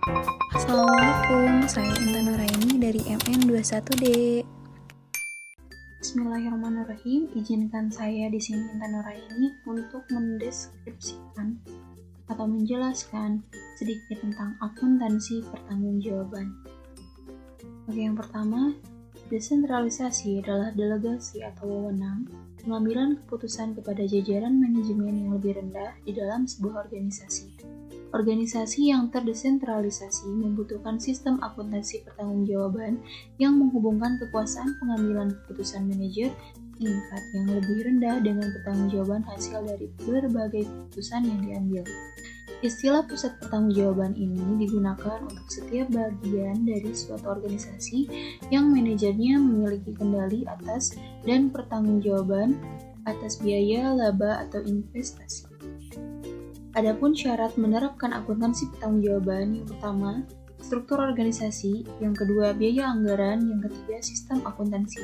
Assalamualaikum, saya Intan Nuraini dari MN21D. Bismillahirrahmanirrahim. Izinkan saya di sini Intan Nuraini untuk mendeskripsikan atau menjelaskan sedikit tentang akuntansi pertanggungjawaban. Oke, yang pertama, desentralisasi adalah delegasi atau wewenang pengambilan keputusan kepada jajaran manajemen yang lebih rendah di dalam sebuah organisasi. Organisasi yang terdesentralisasi membutuhkan sistem akuntansi pertanggungjawaban yang menghubungkan kekuasaan pengambilan keputusan manajer tingkat yang lebih rendah dengan pertanggungjawaban hasil dari berbagai keputusan yang diambil. Istilah pusat pertanggungjawaban ini digunakan untuk setiap bagian dari suatu organisasi yang manajernya memiliki kendali atas dan pertanggungjawaban atas biaya, laba, atau investasi. Adapun syarat menerapkan akuntansi pertanggungjawaban, yang pertama, struktur organisasi, yang kedua, biaya anggaran, yang ketiga, sistem akuntansi.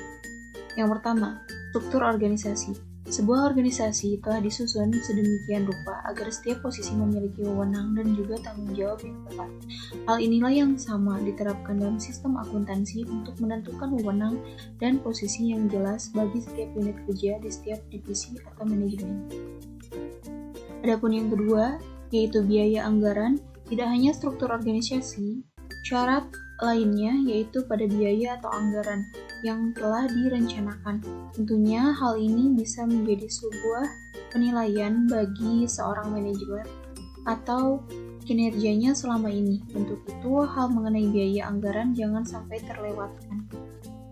Yang pertama, struktur organisasi. Sebuah organisasi telah disusun sedemikian rupa agar setiap posisi memiliki wewenang dan juga tanggung jawab yang tepat. Hal inilah yang sama diterapkan dalam sistem akuntansi untuk menentukan wewenang dan posisi yang jelas bagi setiap unit kerja di setiap divisi atau manajemen. Adapun yang kedua, yaitu biaya anggaran, tidak hanya struktur organisasi, syarat lainnya yaitu pada biaya atau anggaran yang telah direncanakan. Tentunya hal ini bisa menjadi sebuah penilaian bagi seorang manajemen atau kinerjanya selama ini. Untuk itu, hal mengenai biaya anggaran jangan sampai terlewatkan.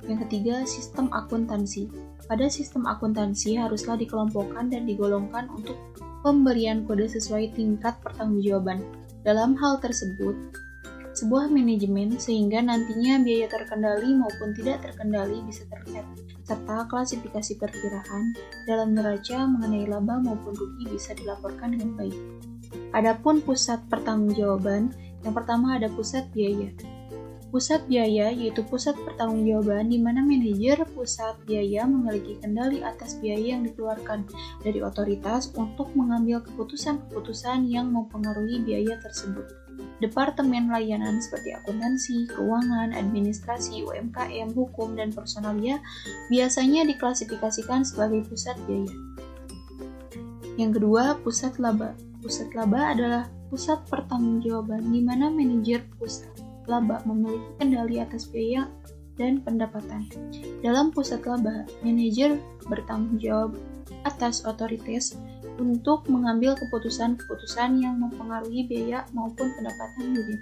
Yang ketiga, sistem akuntansi. Pada sistem akuntansi haruslah dikelompokkan dan digolongkan untuk pemberian kode sesuai tingkat pertanggungjawaban. Dalam hal tersebut, sebuah manajemen sehingga nantinya biaya terkendali maupun tidak terkendali bisa terlihat, serta klasifikasi perkiraan dalam neraca mengenai laba maupun rugi bisa dilaporkan dengan baik. Adapun pusat pertanggungjawaban, yang pertama ada pusat biaya. Pusat biaya yaitu pusat pertanggungjawaban di mana manajer pusat biaya memiliki kendali atas biaya yang dikeluarkan dari otoritas untuk mengambil keputusan-keputusan yang mempengaruhi biaya tersebut. Departemen layanan seperti akuntansi, keuangan, administrasi, UMKM, hukum, dan personalia biasanya diklasifikasikan sebagai pusat biaya. Yang kedua, pusat laba. Pusat laba adalah pusat pertanggungjawaban di mana manajer pusat laba memiliki kendali atas biaya dan pendapatan. Dalam pusat laba, manajer bertanggung jawab atas otoritas untuk mengambil keputusan-keputusan yang mempengaruhi biaya maupun pendapatan unit.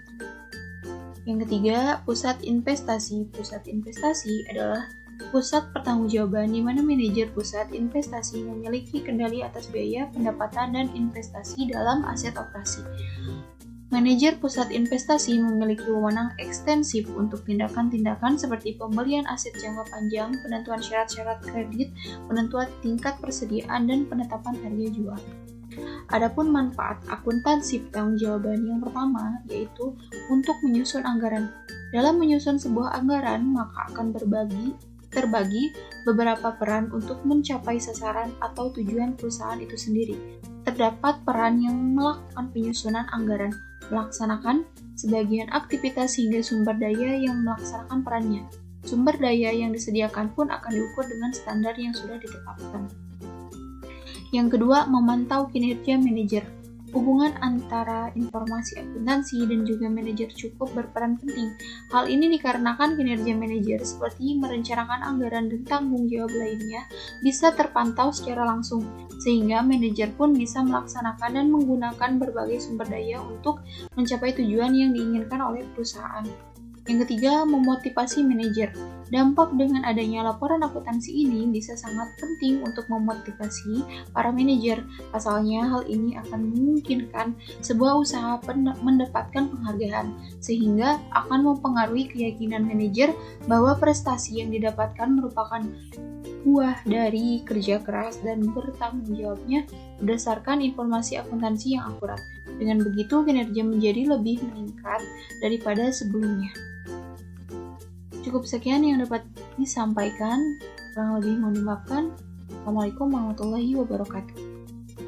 Yang ketiga, pusat investasi. Pusat investasi adalah pusat pertanggungjawaban di mana manajer pusat investasi memiliki kendali atas biaya, pendapatan, dan investasi dalam aset operasi. Manajer pusat investasi memiliki wewenang ekstensif untuk tindakan-tindakan seperti pembelian aset jangka panjang, penentuan syarat-syarat kredit, penentuan tingkat persediaan, dan penetapan harga jual. Adapun manfaat akuntansi pertanggungjawaban yang pertama yaitu untuk menyusun anggaran. Dalam menyusun sebuah anggaran, maka akan terbagi beberapa peran untuk mencapai sasaran atau tujuan perusahaan itu sendiri. Terdapat peran yang melakukan penyusunan anggaran, melaksanakan sebagian aktivitas hingga sumber daya yang melaksanakan perannya. Sumber daya yang disediakan pun akan diukur dengan standar yang sudah ditetapkan. Yang kedua, memantau kinerja manajer. Hubungan antara informasi akuntansi dan juga manajer cukup berperan penting. Hal ini dikarenakan kinerja manajer seperti merencanakan anggaran dan tanggung jawab lainnya bisa terpantau secara langsung, sehingga manajer pun bisa melaksanakan dan menggunakan berbagai sumber daya untuk mencapai tujuan yang diinginkan oleh perusahaan. Yang ketiga, memotivasi manajer. Dampak dengan adanya laporan akuntansi ini bisa sangat penting untuk memotivasi para manajer. Pasalnya, hal ini akan memungkinkan sebuah usaha mendapatkan penghargaan, sehingga akan mempengaruhi keyakinan manajer bahwa prestasi yang didapatkan merupakan buah dari kerja keras dan bertanggung jawabnya berdasarkan informasi akuntansi yang akurat. Dengan begitu, kinerja menjadi lebih meningkat daripada sebelumnya. Cukup sekian yang dapat disampaikan, kurang lebih mohon dimaafkan. Assalamualaikum warahmatullahi wabarakatuh.